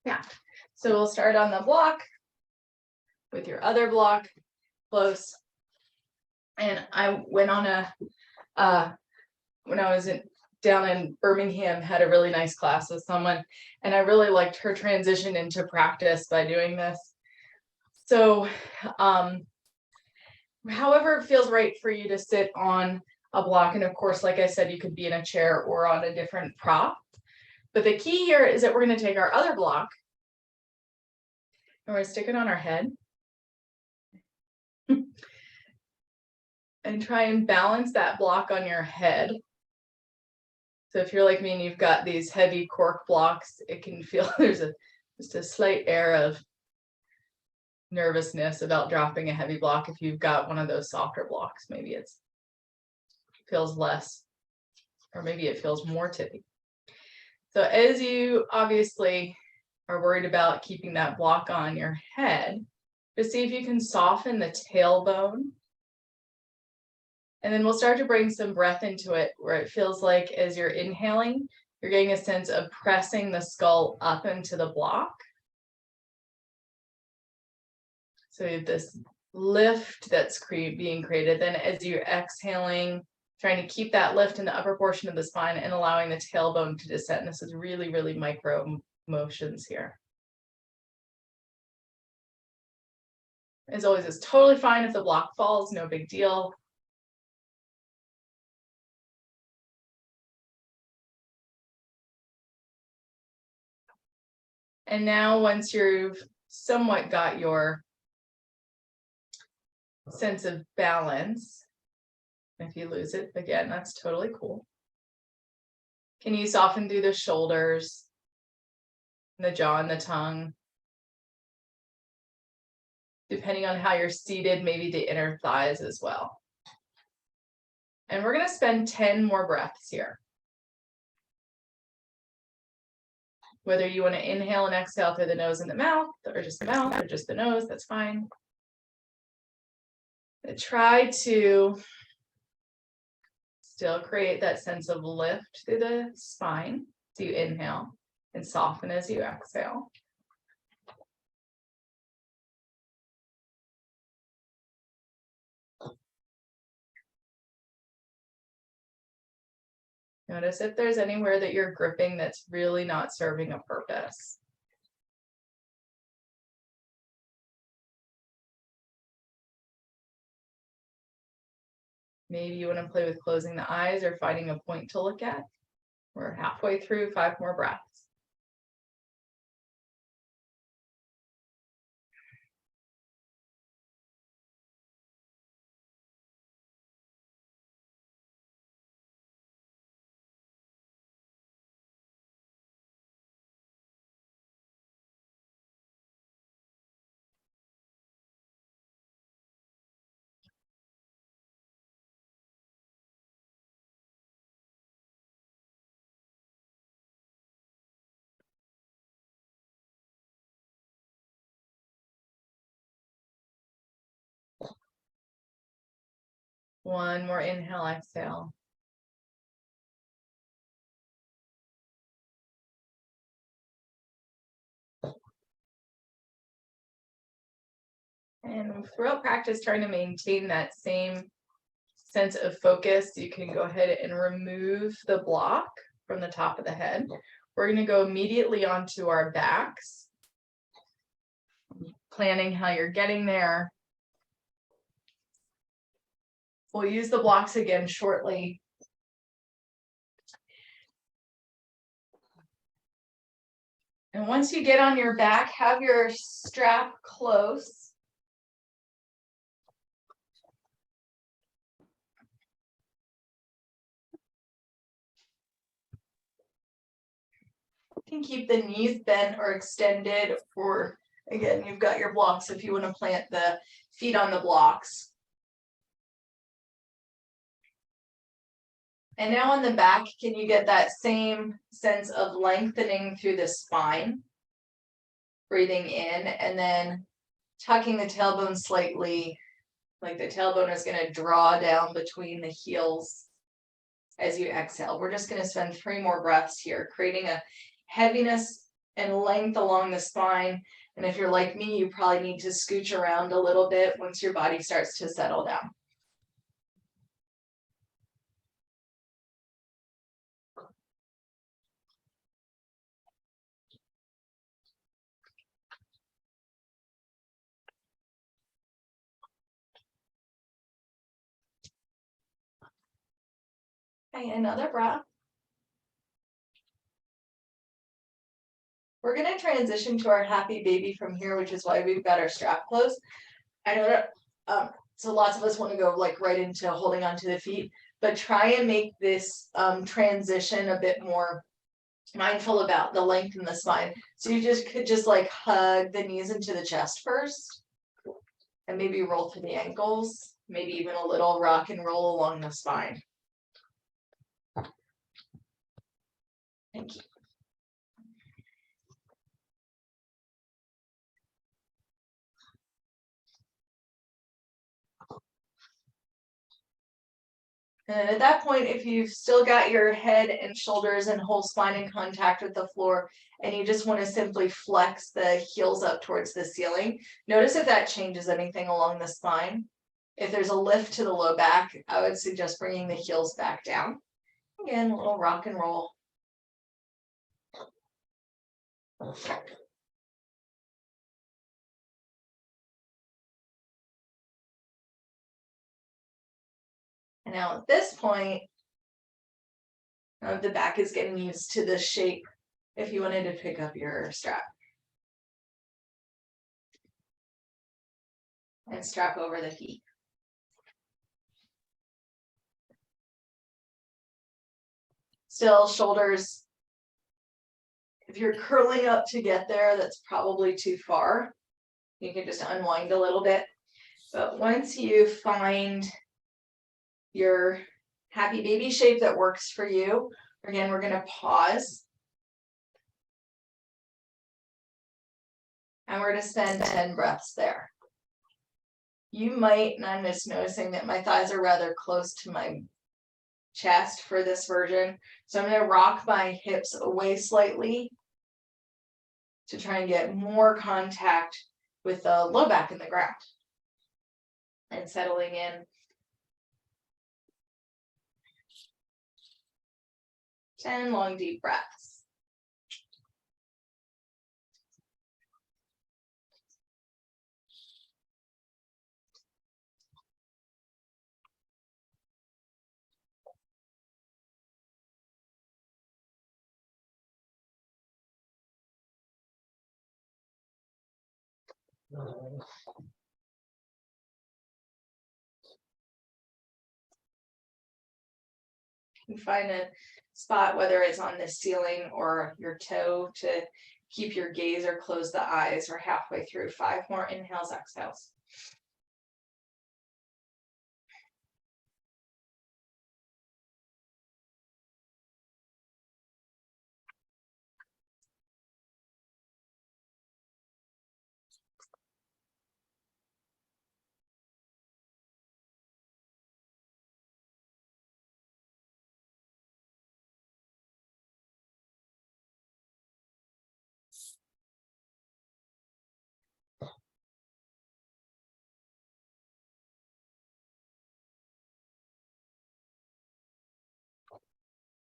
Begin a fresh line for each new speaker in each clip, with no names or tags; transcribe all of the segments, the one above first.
Yeah. So we'll start on the block with your other block close. And I went on when I was down in Birmingham, had a really nice class with someone, and I really liked her transition into practice by doing this. So, however it feels right for you to sit on a block, and of course, like I said, you could be in a chair or on a different prop. But the key here is that we're going to take our other block and we're going to stick it on our head and try and balance that block on your head. So if you're like me and you've got these heavy cork blocks, it can feel there's just a slight air of nervousness about dropping a heavy block. If you've got one of those softer blocks, maybe it feels less, or maybe it feels more tippy. So as you obviously are worried about keeping that block on your head, just see if you can soften the tailbone. And then we'll start to bring some breath into it where it feels like as you're inhaling, you're getting a sense of pressing the skull up into the block. So you have this lift that's being created. Then as you're exhaling, trying to keep that lift in the upper portion of the spine and allowing the tailbone to descend. This is really, really micro motions here. As always, it's totally fine if the block falls, no big deal. And now once you've somewhat got your sense of balance, if you lose it, again, that's totally cool. Can you soften through the shoulders, the jaw and the tongue? Depending on how you're seated, maybe the inner thighs as well. And we're going to spend 10 more breaths here. Whether you want to inhale and exhale through the nose and the mouth, or just the nose, that's fine. And try to still create that sense of lift through the spine. So you inhale and soften as you exhale. Notice if there's anywhere that you're gripping that's really not serving a purpose. Maybe you want to play with closing the eyes or finding a point to look at. We're halfway through, 5 more breaths. One more inhale, exhale. And throughout practice, trying to maintain that same sense of focus, you can go ahead and remove the block from the top of the head. We're going to go immediately onto our backs. Planning how you're getting there. We'll use the blocks again shortly. And once you get on your back, have your strap close. You can keep the knees bent or extended, or again, you've got your blocks if you want to plant the feet on the blocks. And now on the back, can you get that same sense of lengthening through the spine? Breathing in and then tucking the tailbone slightly, like the tailbone is going to draw down between the heels as you exhale. We're just going to spend 3 more breaths here, creating a heaviness and length along the spine. And if you're like me, you probably need to scooch around a little bit once your body starts to settle down. Okay, another breath. We're going to transition to our happy baby from here, which is why we've got our strap closed. I know that so lots of us want to go like right into holding onto the feet, but try and make this transition a bit more mindful about the length in the spine. So you could just like hug the knees into the chest first, and maybe roll to the ankles, maybe even a little rock and roll along the spine. Thank you. And at that point, if you've still got your head and shoulders and whole spine in contact with the floor, and you just want to simply flex the heels up towards the ceiling, notice if that changes anything along the spine. If there's a lift to the low back, I would suggest bringing the heels back down. Again, a little rock and roll. And now at this point, the back is getting used to the shape if you wanted to pick up your strap. And strap over the feet. Still, shoulders, if you're curling up to get there, that's probably too far. You can just unwind a little bit. But once you find your happy baby shape that works for you, again, we're going to pause. And we're going to spend 10 breaths there. You might, and I'm just noticing that my thighs are rather close to my chest for this version. So I'm going to rock my hips away slightly to try and get more contact with the low back in the ground. And settling in. And long, deep breaths. You find a spot, whether it's on the ceiling or your toe, to keep your gaze or close the eyes. Or halfway through. 5 more inhales, exhales.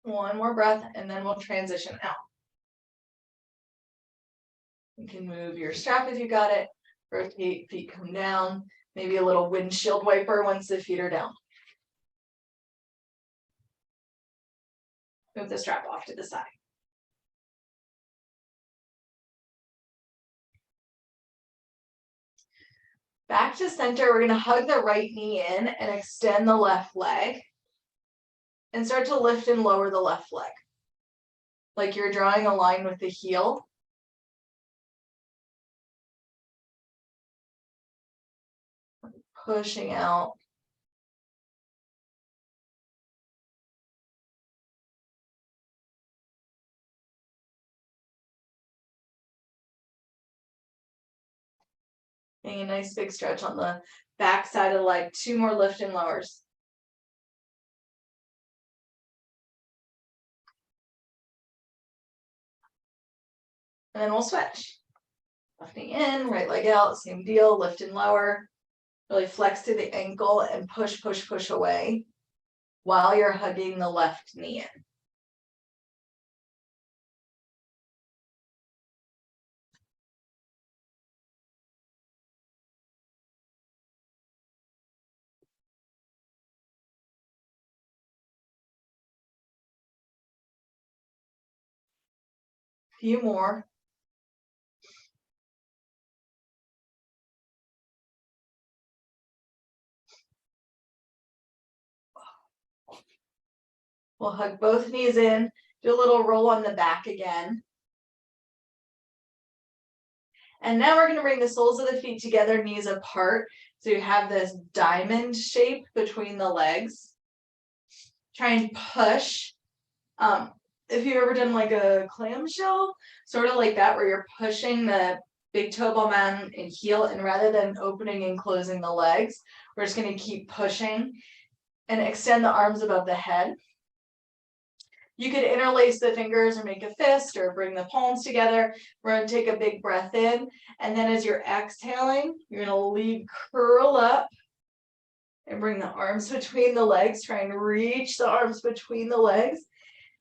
One more breath, and then we'll transition out. You can move your strap if you got it. Rotate, feet come down. Maybe a little windshield wiper once the feet are down. Move the strap off to the side. Back to center, we're going to hug the right knee in and extend the left leg. And start to lift and lower the left leg. Like you're drawing a line with the heel. Pushing out. Getting a nice big stretch on the back side of the leg. 2 more lift and lowers. And then we'll switch. Left knee in, right leg out, same deal, lift and lower. Really flex through the ankle and push, push, push away while you're hugging the left knee in. Few more. We'll hug both knees in, do a little roll on the back again. And now we're going to bring the soles of the feet together, knees apart. So you have this diamond shape between the legs. Try and push. If you've ever done like a clamshell, sort of like that, where you're pushing the big toe ball mountain and heel, and rather than opening and closing the legs, we're just going to keep pushing and extend the arms above the head. You could interlace the fingers or make a fist or bring the palms together. We're going to take a big breath in. And then as you're exhaling, you're going to curl up and bring the arms between the legs. Try and reach the arms between the legs.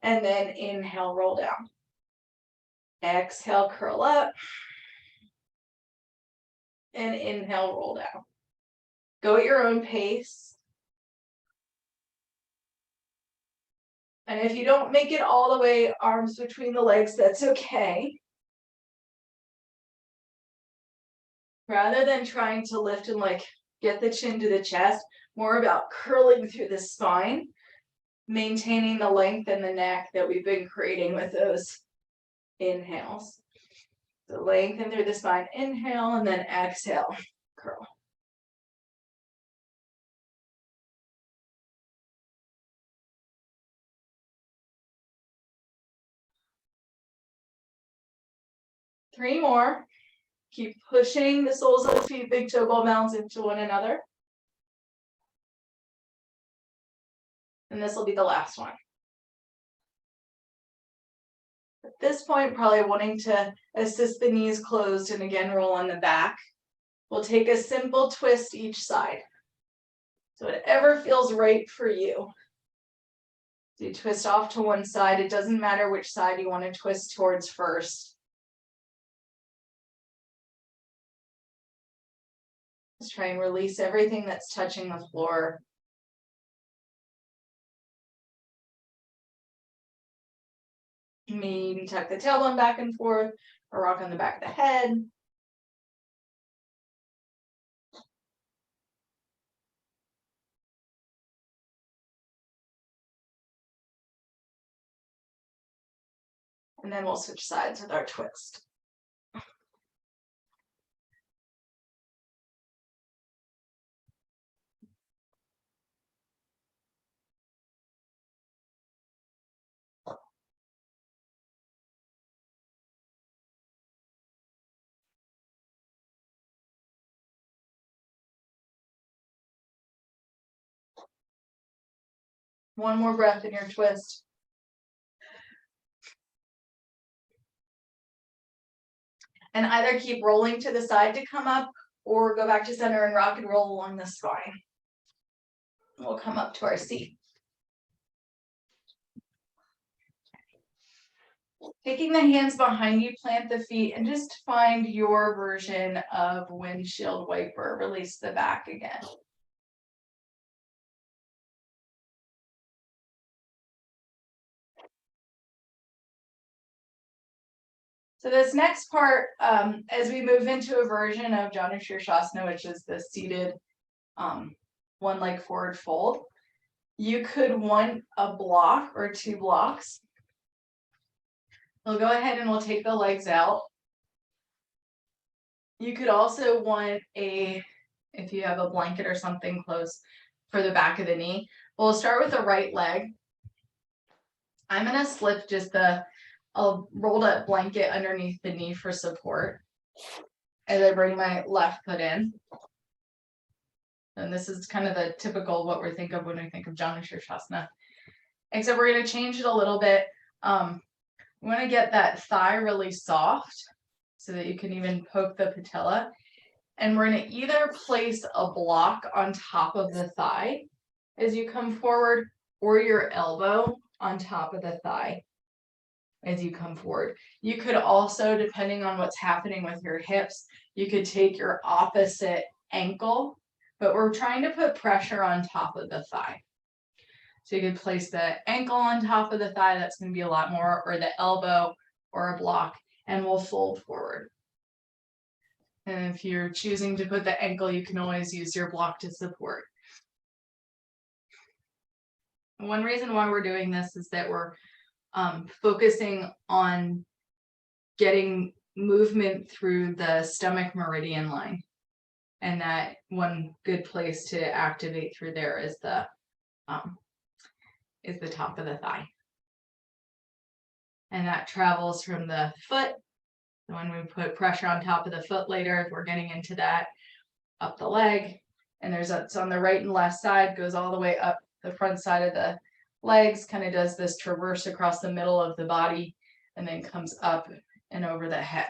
And then inhale, roll down. Exhale, curl up. And inhale, roll down. Go at your own pace. And if you don't make it all the way, arms between the legs, that's okay. Rather than trying to lift and like get the chin to the chest, more about curling through the spine, maintaining the length in the neck that we've been creating with those inhales. So lengthen through the spine, inhale, and then exhale, curl. Three more. Keep pushing the soles of the feet, big toe ball mounds into one another. And this will be the last one. At this point, probably wanting to assist the knees closed and again roll on the back. We'll take a simple twist each side. So whatever feels right for you. So you twist off to one side. It doesn't matter which side you want to twist towards first. Just try and release everything that's touching the floor. Maybe tuck the tailbone back and forth or rock on the back of the head. And then we'll switch sides with our twist. One more breath in your twist. And either keep rolling to the side to come up or go back to center and rock and roll along the spine. We'll come up to our seat. Taking the hands behind you, plant the feet, and just find your version of windshield wiper. Release the back again. So this next part, as we move into a version of Janu Shirshasana, which is the seated one leg forward fold, you could want a block or two blocks. We'll go ahead and we'll take the legs out. You could also want if you have a blanket or something close for the back of the knee. We'll start with the right leg. I'm going to slip just a rolled up blanket underneath the knee for support as I bring my left foot in. And this is kind of the typical what we think of when we think of Janu Shirshasana. Except we're going to change it a little bit. You want to get that thigh really soft so that you can even poke the patella. And we're going to either place a block on top of the thigh as you come forward, or your elbow on top of the thigh as you come forward. You could also, depending on what's happening with your hips, you could take your opposite ankle, but we're trying to put pressure on top of the thigh. So you could place the ankle on top of the thigh, that's going to be a lot more, or the elbow or a block, and we'll fold forward. And if you're choosing to put the ankle, you can always use your block to support. One reason why we're doing this is that we're focusing on getting movement through the stomach meridian line. And that one good place to activate through there is the top of the thigh. And that travels from the foot. When we put pressure on top of the foot later, if we're getting into that, up the leg. And it's on the right and left side, goes all the way up the front side of the legs, kind of does this traverse across the middle of the body, and then comes up and over the head.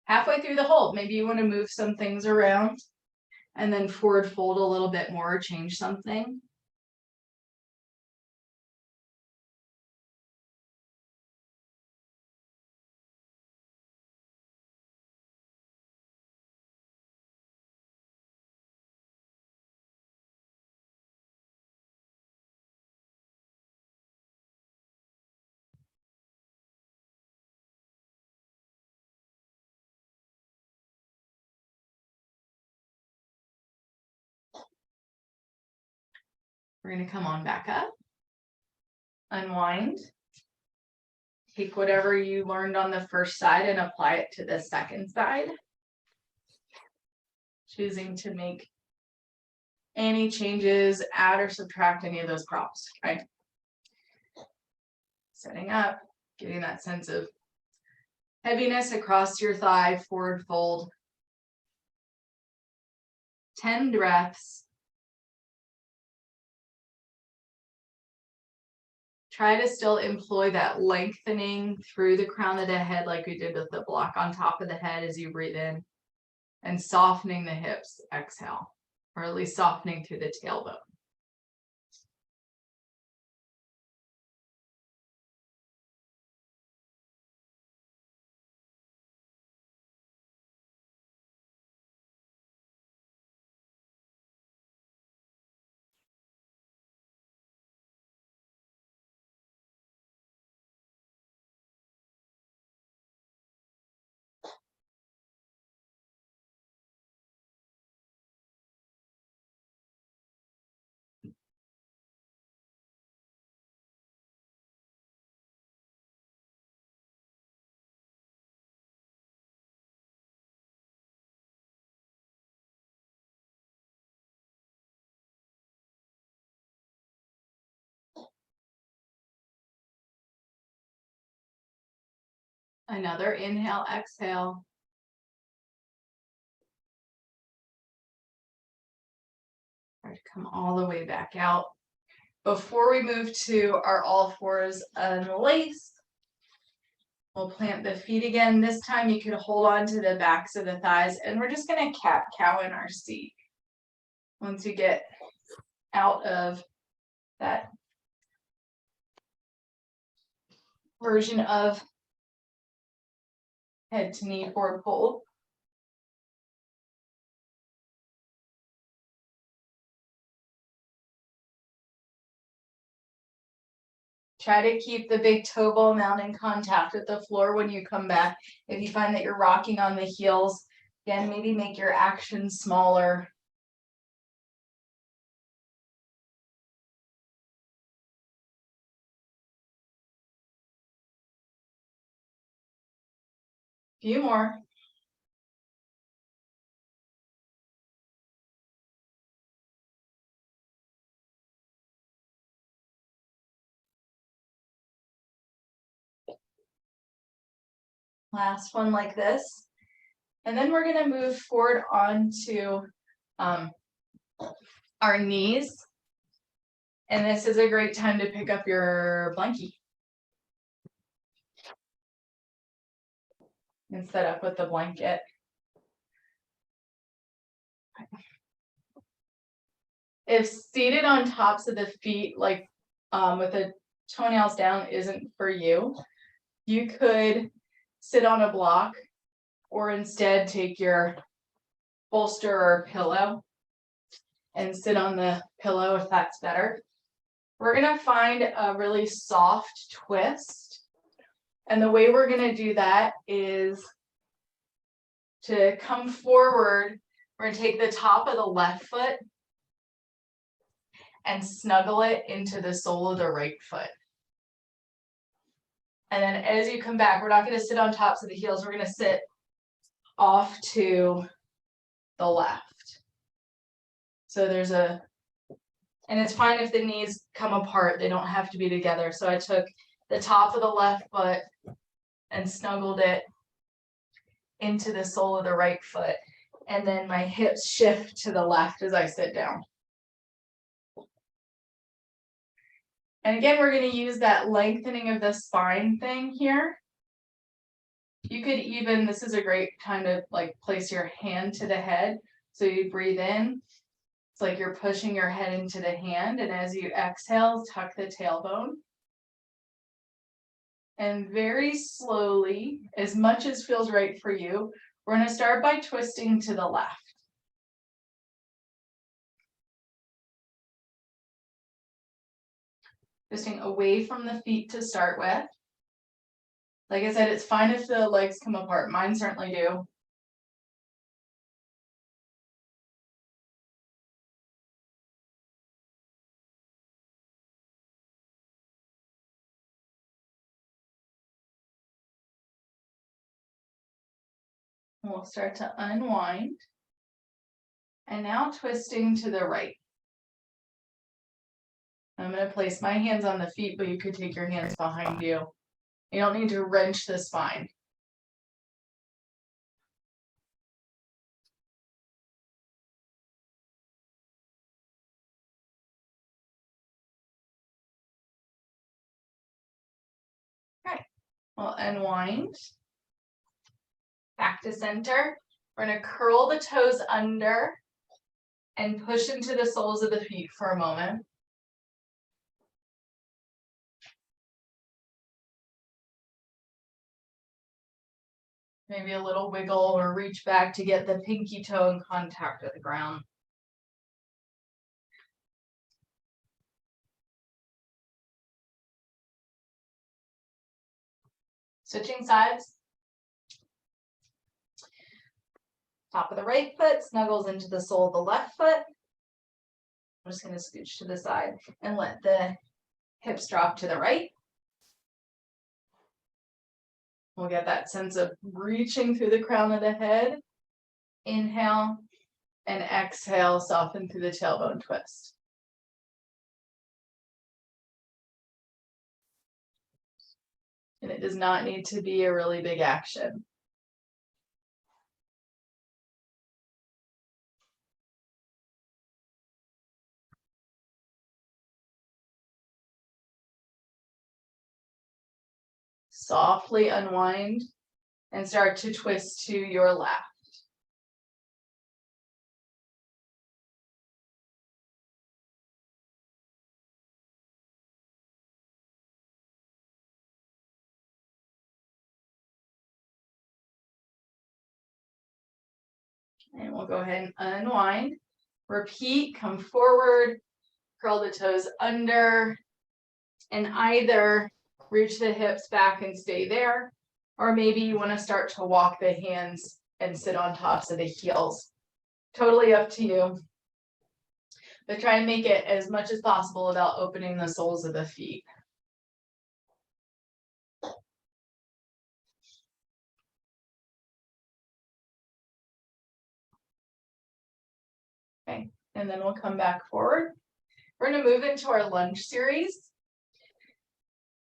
Halfway through the hold, maybe you want to move some things around and then forward fold a little bit more, change something. We're going to come on back up, unwind, take whatever you learned on the first side and apply it to the second side. Choosing to make any changes, add or subtract any of those props, okay? Setting up, getting that sense of heaviness across your thigh, forward fold. 10 breaths. Try to still employ that lengthening through the crown of the head like we did with the block on top of the head as you breathe in, and softening the hips, exhale, or at least softening through the tailbone. Another inhale, exhale. Try to come all the way back out. Before we move to our all fours unlace, we'll plant the feet again. This time you can hold on to the backs of the thighs, and we're just going to cat-cow in our seat. Once you get out of that version of head to knee forward fold. Try to keep the big toe ball mound in contact with the floor when you come back. If you find that you're rocking on the heels, again, maybe make your action smaller. Few more. Last one like this. And then we're going to move forward onto our knees. And this is a great time to pick up your blankie and set up with the blanket. If seated on tops of the feet, like with the toenails down isn't for you, you could sit on a block or instead take your bolster or pillow and sit on the pillow if that's better. We're gonna find a really soft twist. And the way we're gonna do that is to come forward. We're gonna take the top of the left foot and snuggle it into the sole of the right foot. And then as you come back, we're not gonna sit on tops of the heels, we're gonna sit off to the left. So there's a, and it's fine if the knees come apart, they don't have to be together. So I took the top of the left foot and snuggled it into the sole of the right foot. And then my hips shift to the left as I sit down. And again, we're going to use that lengthening of the spine thing here. You could even, this is a great time to like place your hand to the head. So you breathe in. It's like you're pushing your head into the hand. And as you exhale, tuck the tailbone. And very slowly, as much as feels right for you, we're going to start by twisting to the left. Twisting away from the feet to start with. Like I said, it's fine if the legs come apart. Mine certainly do. We'll start to unwind. And now twisting to the right. I'm going to place my hands on the feet, but you could take your hands behind you. You don't need to wrench the spine. Okay, we'll unwind. Back to center. We're going to curl the toes under and push into the soles of the feet for a moment. Maybe a little wiggle or reach back to get the pinky toe in contact with the ground. Switching sides. Top of the right foot snuggles into the sole of the left foot. I'm just going to scooch to the side and let the hips drop to the right. We'll get that sense of reaching through the crown of the head. Inhale and exhale, soften through the tailbone twist. And it does not need to be a really big action. Softly unwind and start to twist to your left. And we'll go ahead and unwind. Repeat, come forward, curl the toes under, and either reach the hips back and stay there, or maybe you want to start to walk the hands and sit on tops of the heels. Totally up to you. But try and make it as much as possible without opening the soles of the feet. Okay, and then we'll come back forward. We're going to move into our lunge series.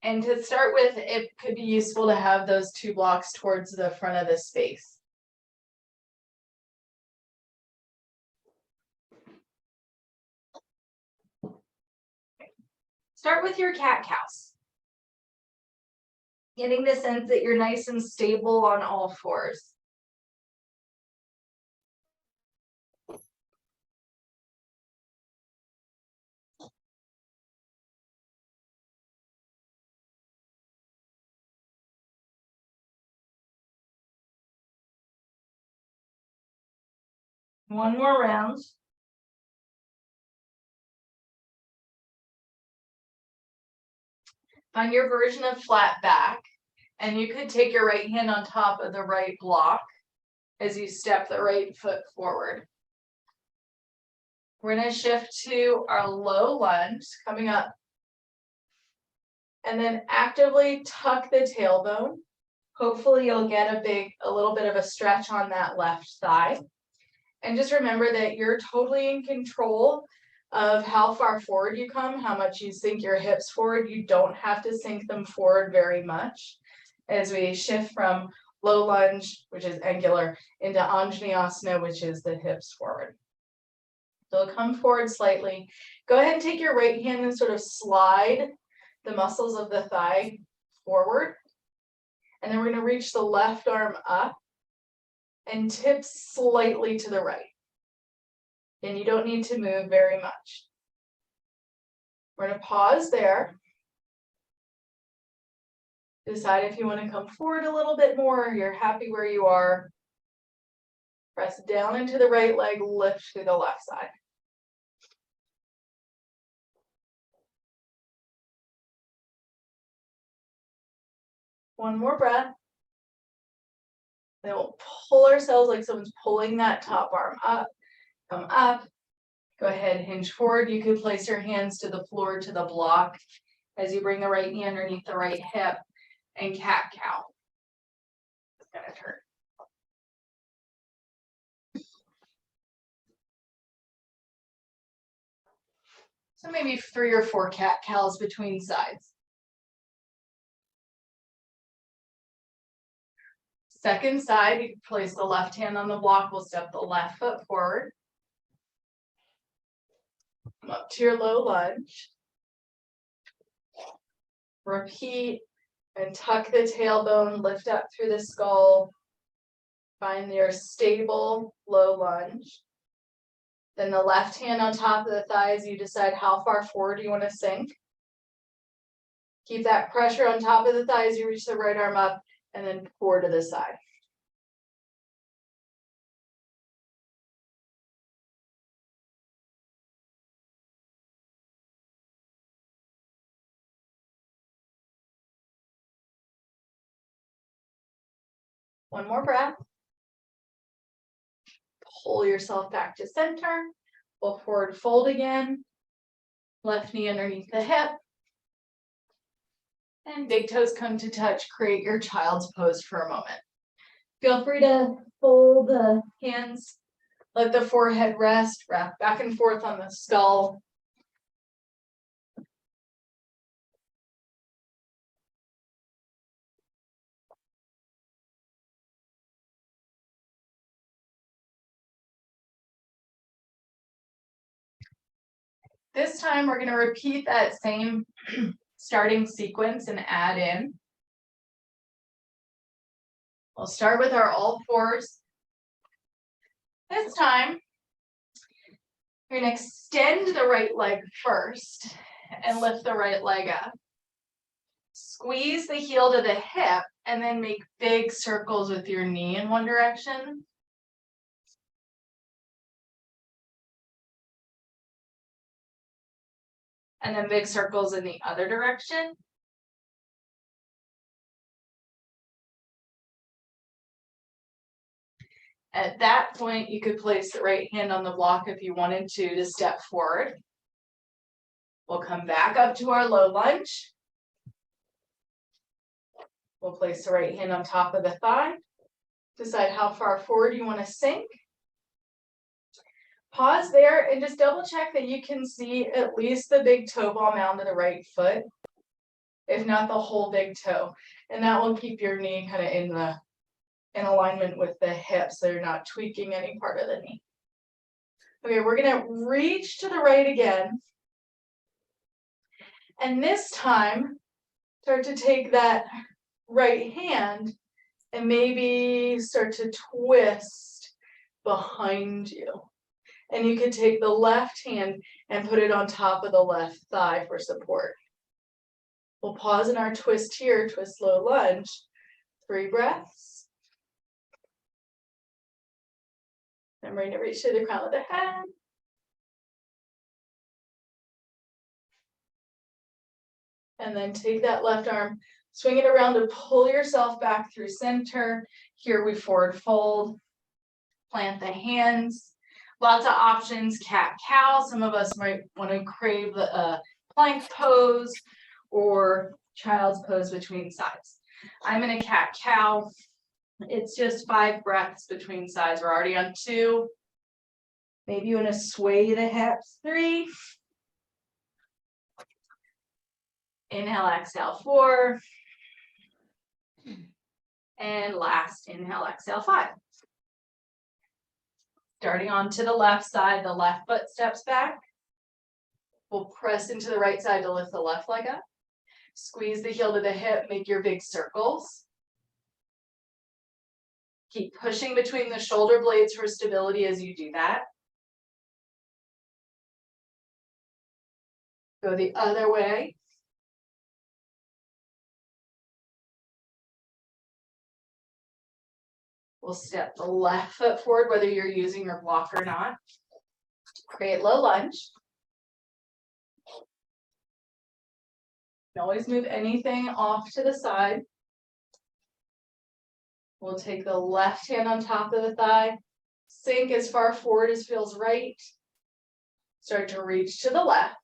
And to start with, it could be useful to have those two blocks towards the front of the space. Start with your cat-cows. Getting the sense that you're nice and stable on all fours. One more round. Find your version of flat back, and you could take your right hand on top of the right block as you step the right foot forward. We're going to shift to our low lunge, coming up, and then actively tuck the tailbone. Hopefully you'll get a little bit of a stretch on that left thigh. And just remember that you're totally in control of how far forward you come, how much you sink your hips forward. You don't have to sink them forward very much as we shift from low lunge, which is angular, into Anjaneyasana, which is the hips forward. So come forward slightly. Go ahead and take your right hand and sort of slide the muscles of the thigh forward. And then we're going to reach the left arm up and tip slightly to the right. And you don't need to move very much. We're going to pause there. Decide if you want to come forward a little bit more, or you're happy where you are. Press down into the right leg, lift to the left side. One more breath. Then we'll pull ourselves like someone's pulling that top arm up. Come up. Go ahead, hinge forward. You could place your hands to the floor, to the block, as you bring the right knee underneath the right hip, and cat-cow. It's gonna turn. So maybe 3 or 4 cat-cows between sides. Second side, you can place the left hand on the block. We'll step the left foot forward. Come up to your low lunge. Repeat and tuck the tailbone, lift up through the skull. Find your stable low lunge. Then the left hand on top of the thighs, you decide how far forward you want to sink. Keep that pressure on top of the thighs, you reach the right arm up, and then pour to the side. One more breath. Pull yourself back to center. We'll forward fold again. Left knee underneath the hip. And big toes come to touch. Create your child's pose for a moment. Feel free to fold the hands. Let the forehead rest. Wrap back and forth on the skull. This time we're going to repeat that same starting sequence and add in. We'll start with our all fours. This time, you're going to extend the right leg first and lift the right leg up. Squeeze the heel to the hip and then make big circles with your knee in one direction. And then big circles in the other direction. At that point, you could place the right hand on the block if you wanted to step forward. We'll come back up to our low lunge. We'll place the right hand on top of the thigh. Decide how far forward you want to sink. Pause there and just double check that you can see at least the big toe ball mound of the right foot, if not the whole big toe. And that will keep your knee kind of in alignment with the hip, so you're not tweaking any part of the knee. Okay, we're gonna reach to the right again. And this time, start to take that right hand and maybe start to twist behind you. And you could take the left hand and put it on top of the left thigh for support. We'll pause in our twist here, twist low lunge. 3 breaths. I'm ready to reach to the crown of the head. And then take that left arm, swing it around to pull yourself back through center. Here we forward fold, plant the hands. Lots of options, cat-cow. Some of us might want to crave the plank pose or child's pose between sides. I'm in a cat-cow. It's just 5 breaths between sides. We're already on 2. Maybe you want to sway the hips. 3. Inhale, exhale, 4. And last inhale, exhale, 5. Starting on to the left side, the left foot steps back. We'll press into the right side to lift the left leg up. Squeeze the heel to the hip, make your big circles. Keep pushing between the shoulder blades for stability as you do that. Go the other way. We'll step the left foot forward, whether you're using your block or not. Create low lunge. You can always move anything off to the side. We'll take the left hand on top of the thigh, sink as far forward as feels right. Start to reach to the left.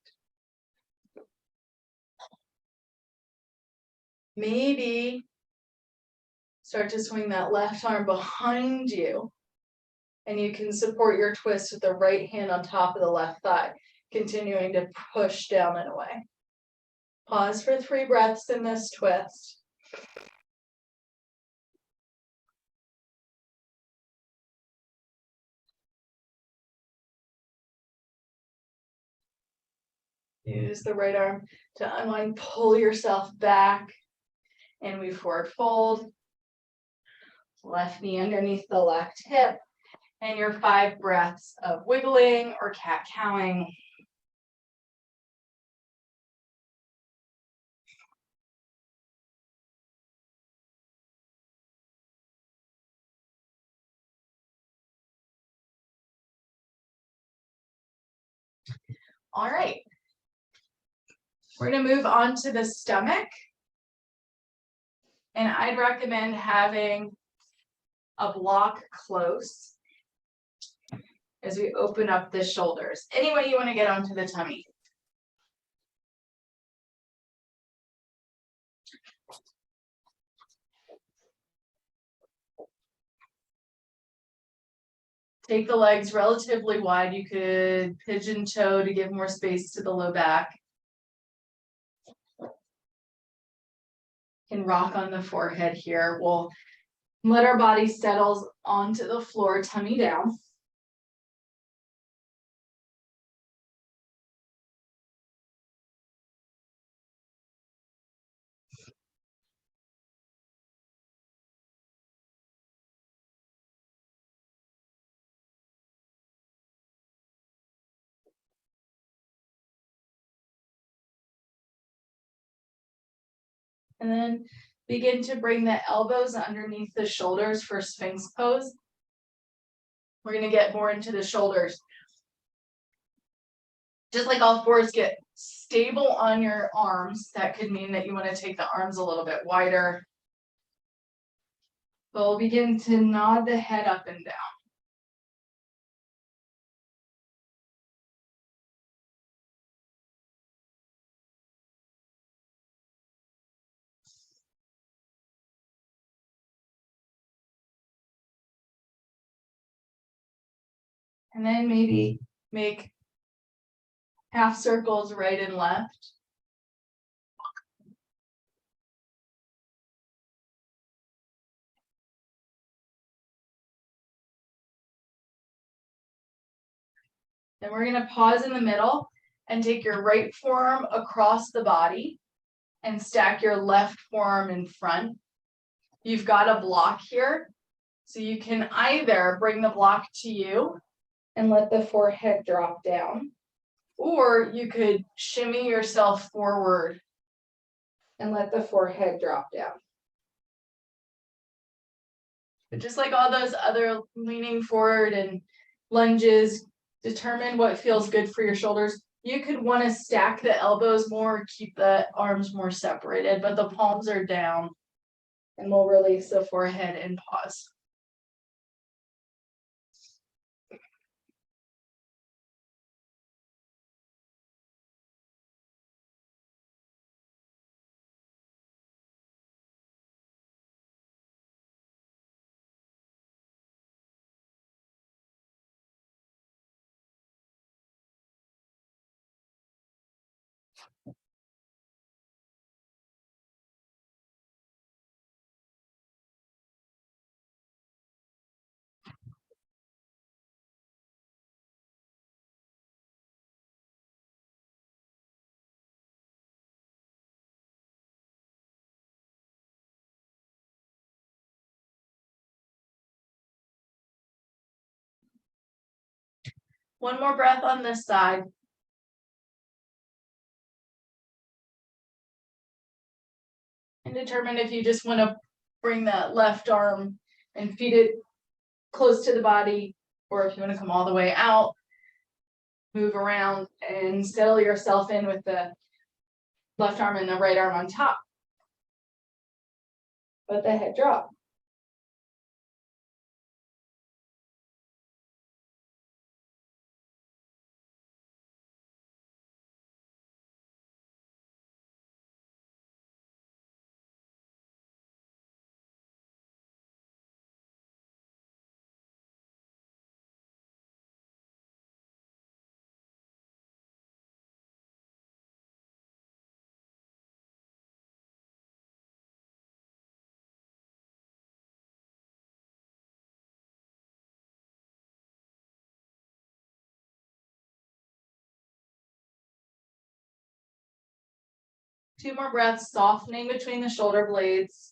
Maybe start to swing that left arm behind you, and you can support your twist with the right hand on top of the left thigh, continuing to push down and away. Pause for 3 breaths in this twist. Use the right arm to unwind, pull yourself back, and we forward fold. Left knee underneath the left hip, and your 5 breaths of wiggling or cat-cowing. All right. We're going to move on to the stomach. And I'd recommend having a block close as we open up the shoulders. Any way you want to get onto the tummy. Take the legs relatively wide. You could pigeon toe to give more space to the low back. Can rock on the forehead here. We'll let our body settle onto the floor, tummy down. And then begin to bring the elbows underneath the shoulders for Sphinx pose. We're going to get more into the shoulders. Just like all fours, get stable on your arms. That could mean that you want to take the arms a little bit wider. But we'll begin to nod the head up and down. And then maybe make half circles right and left. Then we're going to pause in the middle and take your right forearm across the body and stack your left forearm in front. You've got a block here, so you can either bring the block to you and let the forehead drop down, or you could shimmy yourself forward and let the forehead drop down. But just like all those other leaning forward and lunges, determine what feels good for your shoulders. You could want to stack the elbows more, keep the arms more separated, but the palms are down. And we'll release the forehead and pause. One more breath on this side. And determine if you just want to bring that left arm and feed it close to the body, or if you want to come all the way out, move around and settle yourself in with the left arm and the right arm on top. Let the head drop. Two more breaths, softening between the shoulder blades.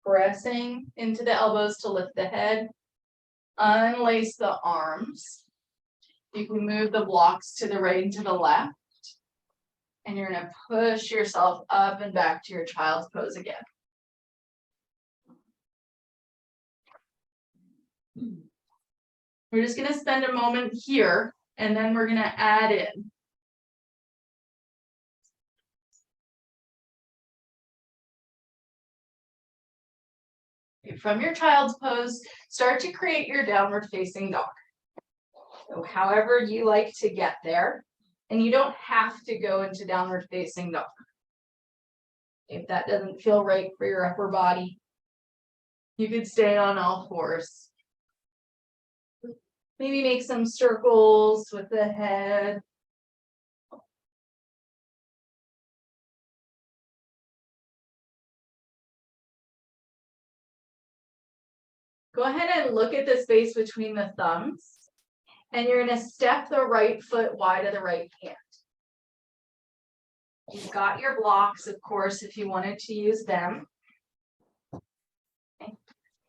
Pressing into the elbows to lift the head. Unlace the arms. You can move the blocks to the right and to the left. And you're going to push yourself up and back to your child's pose again. We're just going to spend a moment here, and then we're going to add in. From your child's pose, start to create your downward facing dog. So however you like to get there, and you don't have to go into downward facing dog. If that doesn't feel right for your upper body, you could stay on all fours. Maybe make some circles with the head. Go ahead and look at the space between the thumbs, and you're going to step the right foot wide of the right hand. You've got your blocks, of course, if you wanted to use them. Okay.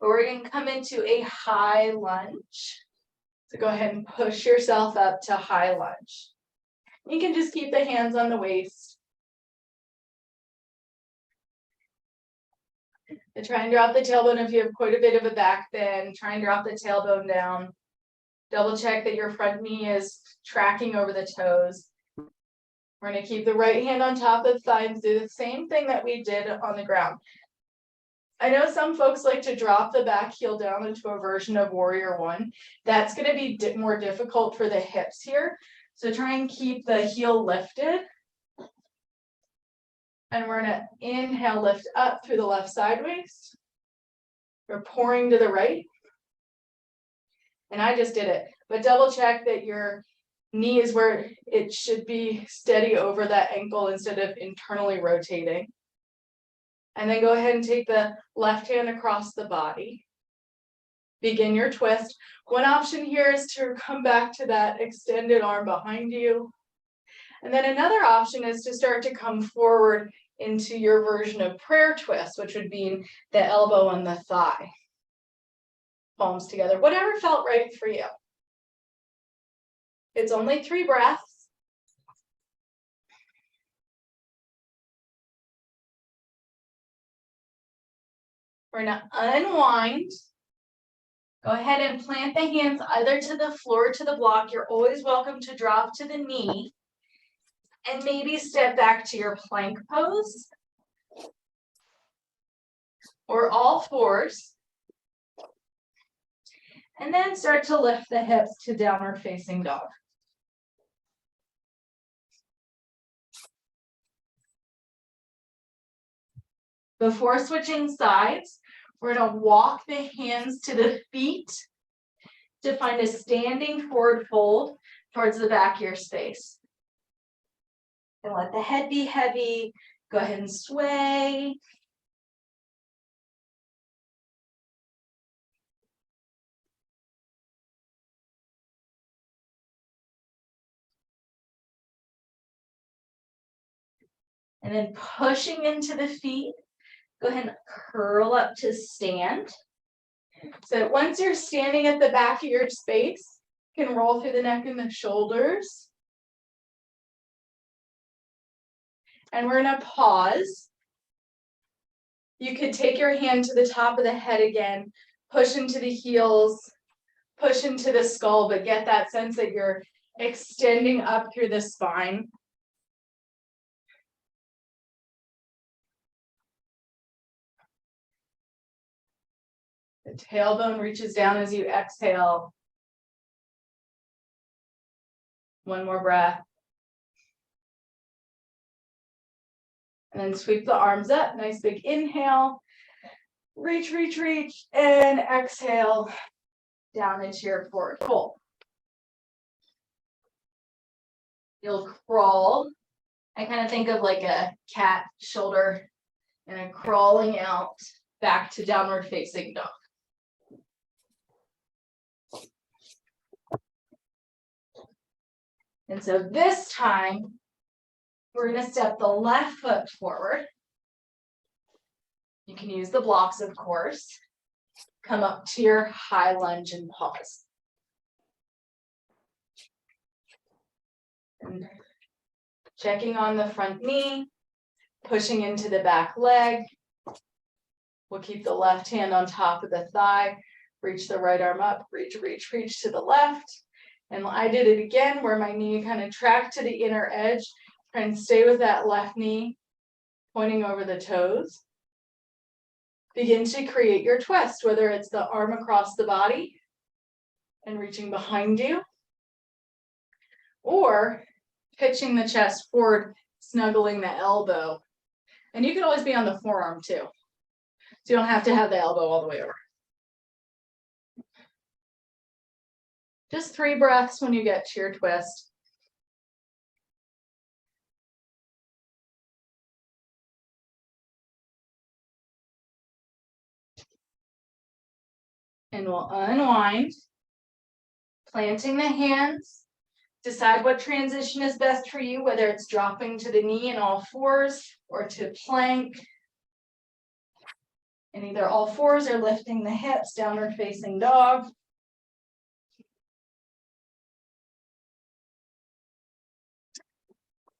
But we're going to come into a high lunge. So go ahead and push yourself up to high lunge. You can just keep the hands on the waist. And try and drop the tailbone if you have quite a bit of a back bend. Try and drop the tailbone down. Double check that your front knee is tracking over the toes. We're going to keep the right hand on top of the thigh and do the same thing that we did on the ground. I know some folks like to drop the back heel down into a version of Warrior One. That's going to be more difficult for the hips here. So try and keep the heel lifted. And we're going to inhale, lift up through the left side waist. We're pouring to the right. And I just did it. But double check that your Knee is where it should be steady over that ankle instead of internally rotating. And then go ahead and take the left hand across the body. Begin your twist. One option here is to come back to that extended arm behind you. And then another option is to start to come forward into your version of prayer twist, which would be the elbow and the thigh. Palms together, whatever felt right for you. It's only 3 breaths. We're going to unwind. Go ahead and plant the hands either to the floor or to the block. You're always welcome to drop to the knee. And maybe step back to your plank pose. Or all fours. And then start to lift the hips to downward facing dog. Before switching sides, we're going to walk the hands to the feet to find a standing forward fold towards the back of your space. And let the head be heavy. Go ahead and sway. And then pushing into the feet. Go ahead and curl up to stand. So once you're standing at the back of your space, you can roll through the neck and the shoulders. And we're going to pause. You could take your hand to the top of the head again, push into the heels, push into the skull, but get that sense that you're extending up through the spine. The tailbone reaches down as you exhale. One more breath. And then sweep the arms up. Nice big inhale. Reach, reach, reach. And exhale down into your forward fold. You'll crawl. I kind of think of like a cat shoulder and a crawling out back to downward facing dog. And so this time, we're going to step the left foot forward. You can use the blocks, of course. Come up to your high lunge and pause. And checking on the front knee, pushing into the back leg. We'll keep the left hand on top of the thigh. Reach the right arm up, reach, reach, reach to the left. And I did it again where my knee kind of tracked to the inner edge. Try and stay with that left knee pointing over the toes. Begin to create your twist, whether it's the arm across the body and reaching behind you, or pitching the chest forward, snuggling the elbow. And you can always be on the forearm too. So you don't have to have the elbow all the way over. Just 3 breaths when you get to your twist. And we'll unwind, planting the hands. Decide what transition is best for you, whether it's dropping to the knee in all fours or to plank. And either all fours or lifting the hips, downward facing dog.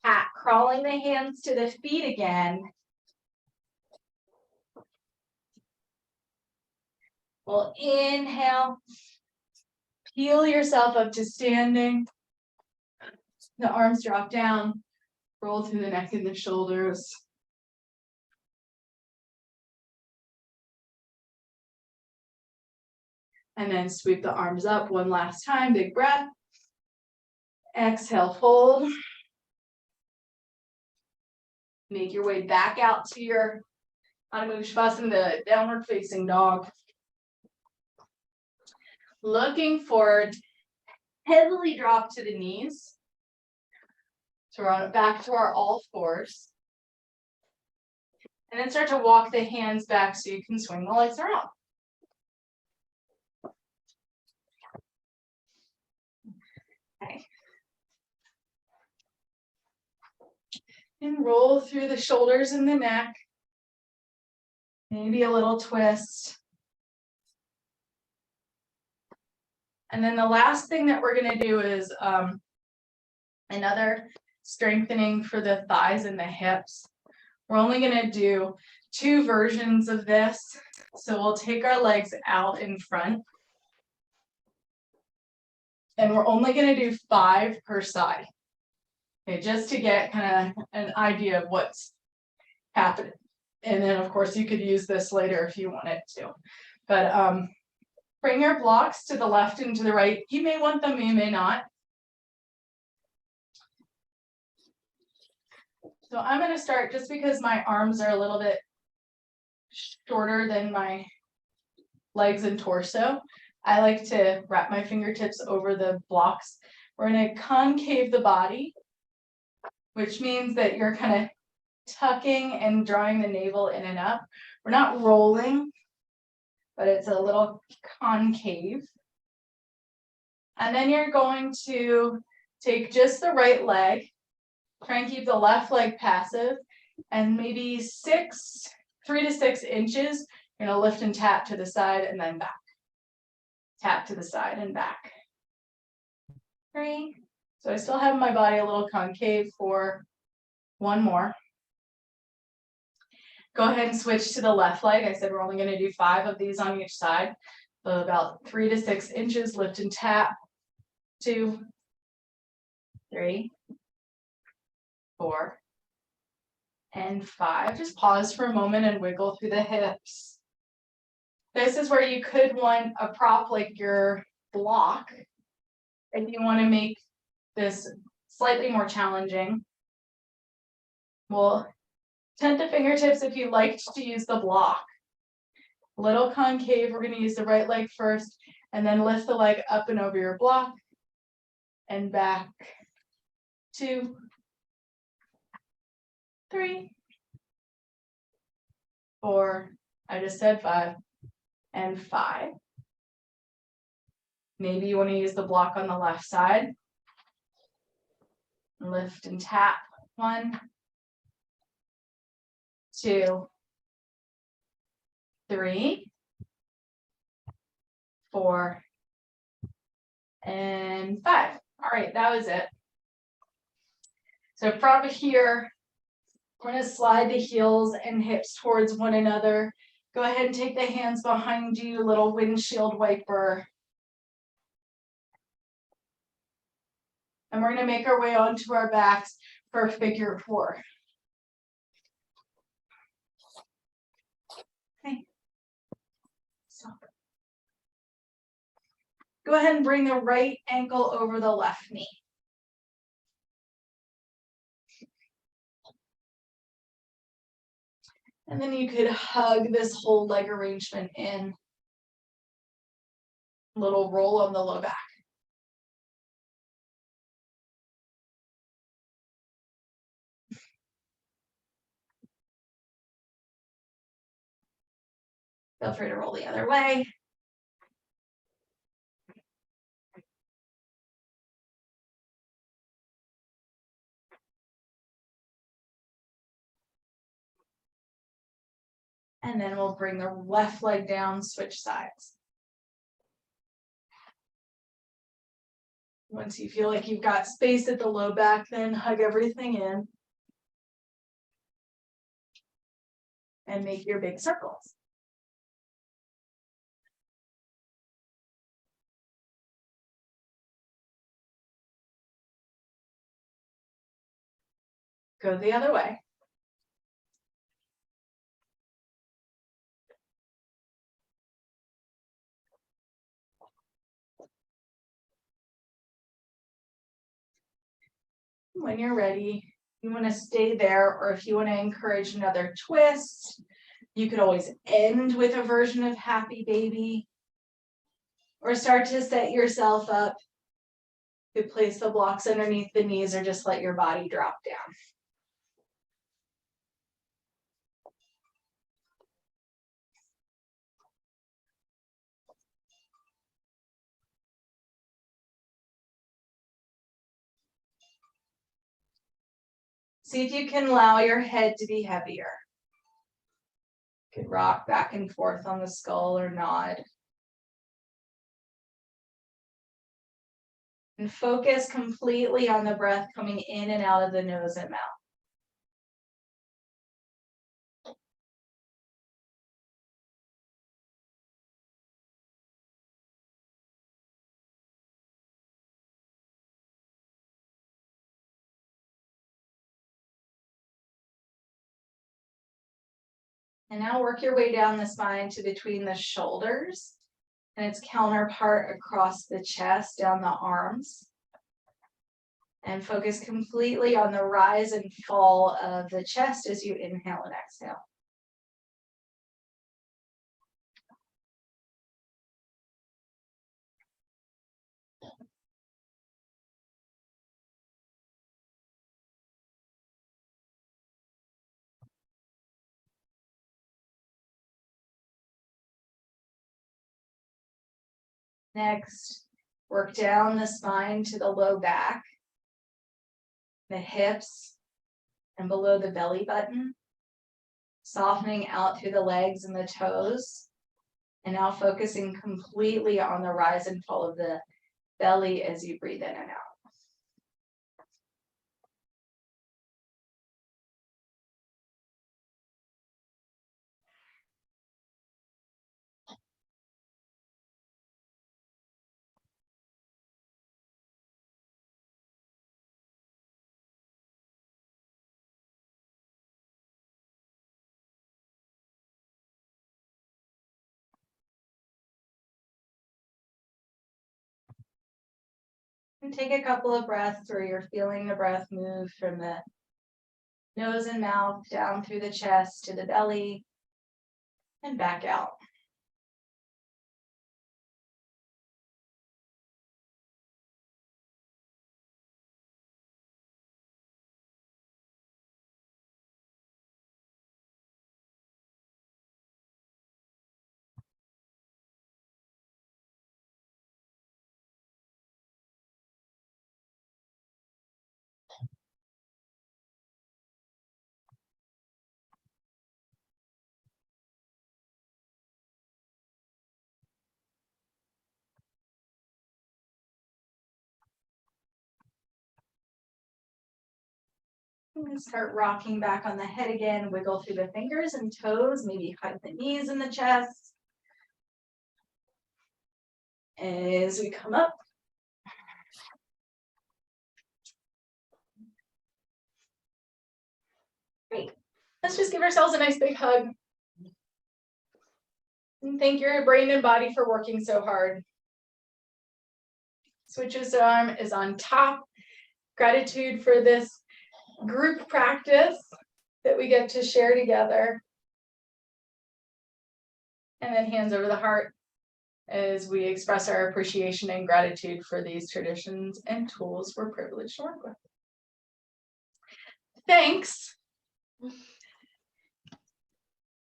Cat, crawling the hands to the feet again. We'll inhale, peel yourself up to standing. The arms drop down, roll through the neck and the shoulders. And then sweep the arms up one last time, big breath. Exhale, fold. Make your way back out to your Adho Mukha Shavasana, the downward facing dog. Looking forward, heavily drop to the knees. So we're on back to our all fours. And then start to walk the hands back so you can swing the legs around. Okay. And roll through the shoulders and the neck. Maybe a little twist. And then the last thing that we're going to do is another strengthening for the thighs and the hips. We're only going to do 2 versions of this. So we'll take our legs out in front. And we're only going to do 5 per side. Okay, just to get kind of an idea of what's happening. And then of course you could use this later if you wanted to. But bring your blocks to the left and to the right. You may want them, you may not. So I'm going to start just because my arms are a little bit shorter than my legs and torso. I like to wrap my fingertips over the blocks. We're going to concave the body, which means that you're kind of tucking and drawing the navel in and up. We're not rolling, but it's a little concave. And then you're going to take just the right leg, try and keep the left leg passive, and maybe 3 to 6 inches, you're gonna lift and tap to the side and then back. Tap to the side and back. 3. So I still have my body a little concave for 1 more. Go ahead and switch to the left leg. I said we're only going to do 5 of these on each side. So about 3 to 6 inches, lift and tap. 2, 3, 4, and 5. Just pause for a moment and wiggle through the hips. This is where you could want a prop like your block. If you want to make this slightly more challenging, we'll tent the fingertips if you liked to use the block. Little concave, we're going to use the right leg first, and then lift the leg up and over your block, and back. 2, 3, 4, I just said 5, and 5. Maybe you want to use the block on the left side. Lift and tap. 1, 2, 3, 4, and 5. All right, that was it. So from here, we're going to slide the heels and hips towards one another. Go ahead and take the hands behind you, little windshield wiper. And we're going to make our way onto our backs for figure 4. Okay. So go ahead and bring the right ankle over the left knee. And then you could hug this whole leg arrangement in. Little roll on the low back. Feel free to roll the other way. And then we'll bring the left leg down, switch sides. Once you feel like you've got space at the low back, then hug everything in. And make your big circles. Go the other way. When you're ready, you want to stay there, or if you want to encourage another twist, you could always end with a version of Happy Baby, or start to set yourself up You could place the blocks underneath the knees or just let your body drop down. See if you can allow your head to be heavier. You could rock back and forth on the skull or nod. And focus completely on the breath coming in and out of the nose and mouth. And now work your way down the spine to between the shoulders and its counterpart across the chest, down the arms. And focus completely on the rise and fall of the chest as you inhale and exhale. Next, work down the spine to the low back, the hips, and below the belly button, softening out through the legs and the toes. And now focusing completely on the rise and fall of the belly as you breathe in and out. And take a couple of breaths where you're feeling the breath move from the nose and mouth down through the chest to the belly and back out. And start rocking back on the head again. Wiggle through the fingers and toes, maybe hug the knees in the chest. As we come up. Great. Let's just give ourselves a nice big hug. And thank your brain and body for working so hard. Switches arm is on top. Gratitude for this group practice that we get to share together. And then hands over the heart as we express our appreciation and gratitude for these traditions and tools we're privileged to work with. Thanks.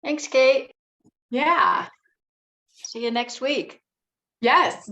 Thanks, Kate.
Yeah.
See you next week.
Yes.